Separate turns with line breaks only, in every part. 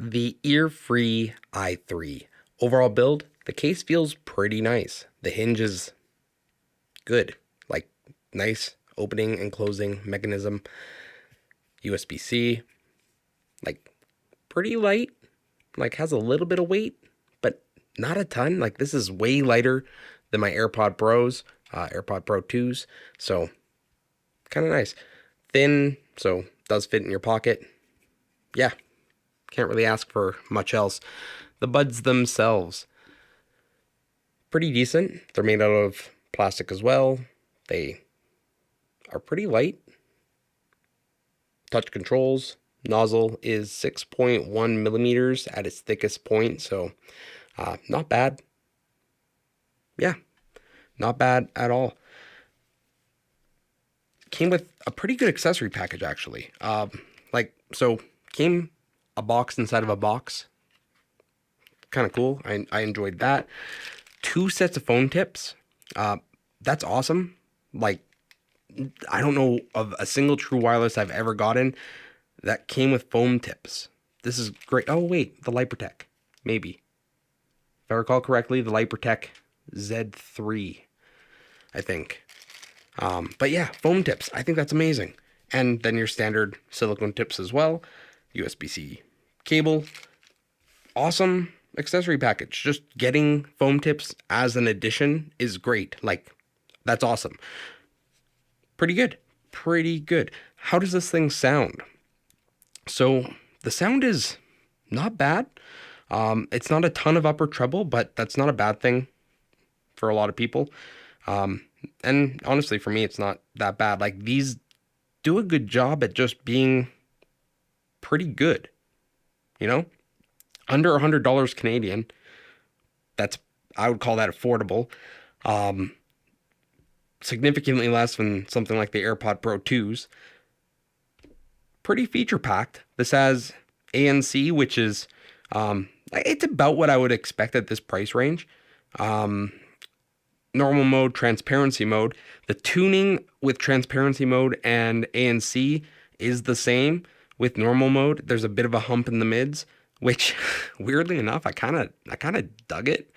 The EARFREE i3. Overall build, the case feels pretty nice. The hinge is good, like nice opening and closing mechanism. USB-C, like pretty light, like has a little bit of weight, but not a ton. Like this is way lighter than my AirPod Pros, AirPod Pro 2s. So kind of nice. Thin, so does fit in your pocket. Yeah, can't really ask for much else. The buds themselves, pretty decent. They're made out of plastic as well. They are pretty light. Touch controls. Nozzle is 6.1 millimeters at its thickest point, so not bad. Yeah, not bad at all. Came with a pretty good accessory package, actually. Came a box inside of a box. Kind of cool. I enjoyed that. 2 sets of phone tips. That's awesome. Like, I don't know of a single true wireless I've ever gotten that came with foam tips. This is great. Oh, wait, the LiPertec. Maybe. If I recall correctly, the LiPertec Z3, I think. But yeah, foam tips. I think that's amazing. And then your standard silicone tips as well. USB-C cable. Awesome accessory package. Just getting foam tips as an addition is great. Like, that's awesome. Pretty good. Pretty good. How does this thing sound? So the sound is not bad. It's not a ton of upper treble, but that's not a bad thing for a lot of people. And honestly, for me, it's not that bad. Like, these do a good job at just being pretty good. You know, under $100 Canadian. I would call that affordable. Significantly less than something like the AirPod Pro 2s. Pretty feature packed. This has ANC, which is it's about what I would expect at this price range. Normal mode, transparency mode. The tuning with transparency mode and ANC is the same with normal mode. There's a bit of a hump in the mids, which weirdly enough, I kind of dug it.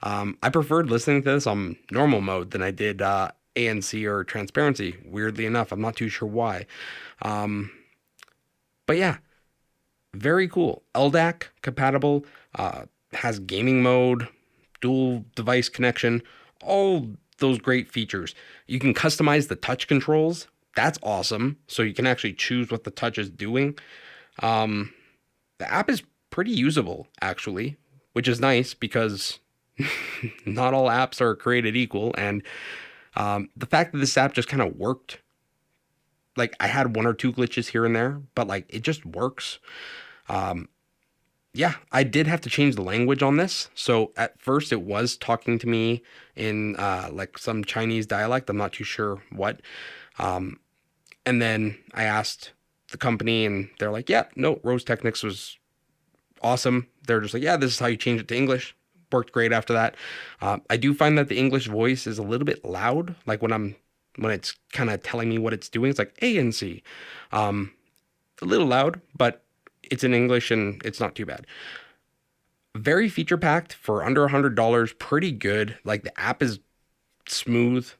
I preferred listening to this on normal mode than I did ANC or transparency. Weirdly enough, I'm not too sure why. But yeah, very cool. LDAC compatible, has gaming mode, dual device connection, all those great features. You can customize the touch controls. That's awesome. So you can actually choose what the touch is doing. The app is pretty usable, actually, which is nice because not all apps are created equal. And the fact that this app just kind of worked, like I had 1 or 2 glitches here and there, but like it just works. Yeah, I did have to change the language on this. So at first it was talking to me in like some Chinese dialect. I'm not too sure what. And then I asked the company and they're like, yeah, no, Rose Technics was awesome. They're just like, yeah, this is how you change it to English. Worked great after that. I do find that the English voice is a little bit loud. Like when it's kind of telling me what it's doing, it's like ANC. A little loud, but it's in English and it's not too bad. Very feature packed for under $100. Pretty good. Like the app is smooth.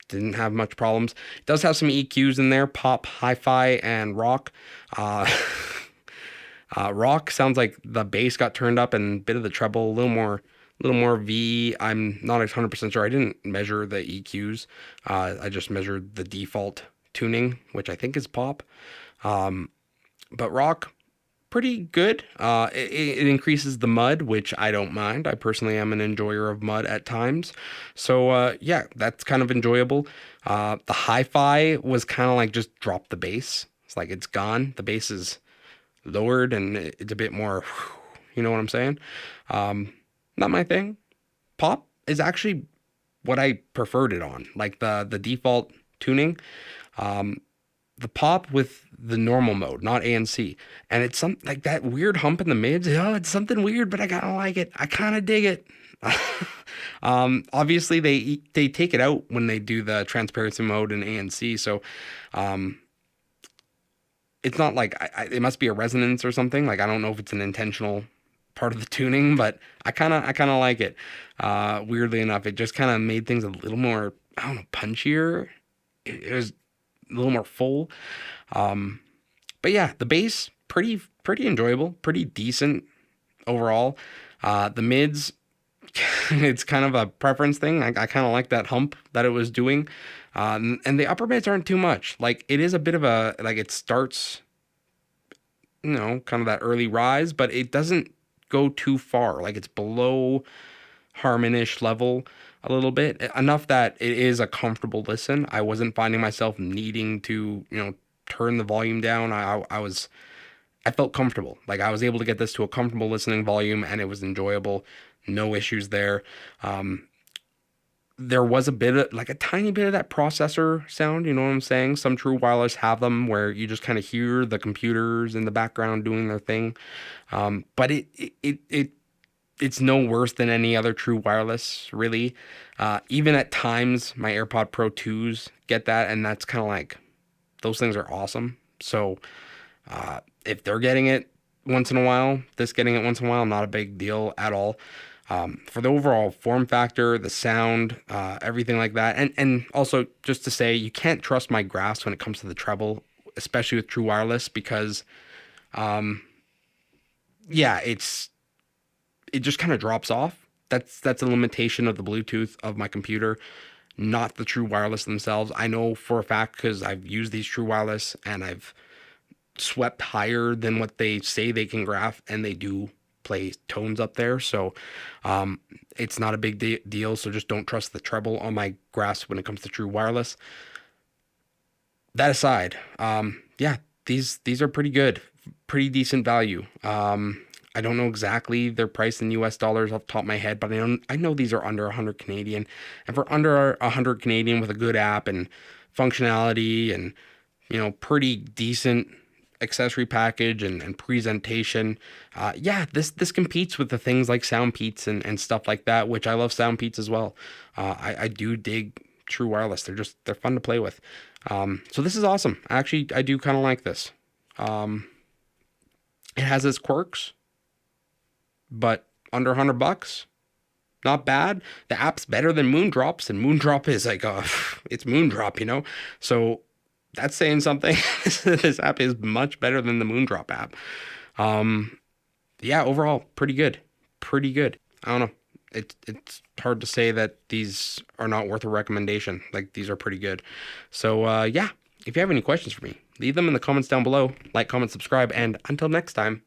Didn't have much problems. It does have some EQs in there, pop, hi-fi, and rock. Rock sounds like the bass got turned up and a bit of the treble, a little more V. I'm not 100% sure. I didn't measure the EQs. I just measured the default tuning, which I think is pop. But rock, pretty good. It increases the mud, which I don't mind. I personally am an enjoyer of mud at times. So yeah, that's kind of enjoyable. The hi-fi was kind of like just drop the bass. It's like it's gone. The bass is lowered and it's a bit more, you know what I'm saying? Not my thing. Pop is actually what I preferred it on. Like the default tuning. The pop with the normal mode, not ANC. And it's some like that weird hump in the mids. Oh, it's something weird, but I kind of like it. I kind of dig it. Obviously they take it out when they do the transparency mode and ANC. So, it's not like it must be a resonance or something. Like I don't know if it's an intentional part of the tuning, but I kind of like it. Weirdly enough, it just kind of made things a little more, I don't know, punchier. It was a little more full. Um, but yeah, the bass pretty enjoyable, pretty decent overall. The mids, it's kind of a preference thing. I kind of like that hump that it was doing. And the upper mids aren't too much. Like it is a bit of a, like it starts, kind of that early rise, but it doesn't go too far. Like it's below harmonish level a little bit, enough that it is a comfortable listen. I wasn't finding myself needing to, turn the volume down. I felt comfortable. Like I was able to get this to a comfortable listening volume and it was enjoyable. No issues there. There was a bit of, like a tiny bit of that processor sound, you know what I'm saying? Some true wireless have them where you just kind of hear the computers in the background doing their thing. But it's no worse than any other true wireless, really. Even at times, my AirPod Pro 2s get that, and that's kind of like, those things are awesome. So if they're getting it once in a while, this getting it once in a while, not a big deal at all. For the overall form factor, the sound, everything like that. And also just to say, you can't trust my grasp when it comes to the treble, especially with true wireless, because yeah, it just kind of drops off. That's a limitation of the Bluetooth of my computer, not the true wireless themselves. I know for a fact because I've used these true wireless and I've swept higher than what they say they can graph, and they do play tones up there. So it's not a big deal. So just don't trust the treble on my grasp when it comes to true wireless. That aside, yeah, these are pretty good, pretty decent value. I don't know exactly their price in US dollars off the top of my head, but I know these are under 100 Canadian. And for under 100 Canadian with a good app and functionality and, pretty decent accessory package and presentation, yeah, this competes with the things like Soundpeats and stuff like that, which I love Soundpeats as well. I do dig true wireless. They're fun to play with. So this is awesome. Actually, I do kind of like this. It has its quirks, but under $100, not bad. The app's better than Moondrops, and Moondrop is like it's Moondrop. So that's saying something. This app is much better than the Moondrop app. Yeah, overall, pretty good. Pretty good. I don't know. It's hard to say that these are not worth a recommendation. Like, these are pretty good. So, yeah, if you have any questions for me, leave them in the comments down below. Like, comment, subscribe, and until next time.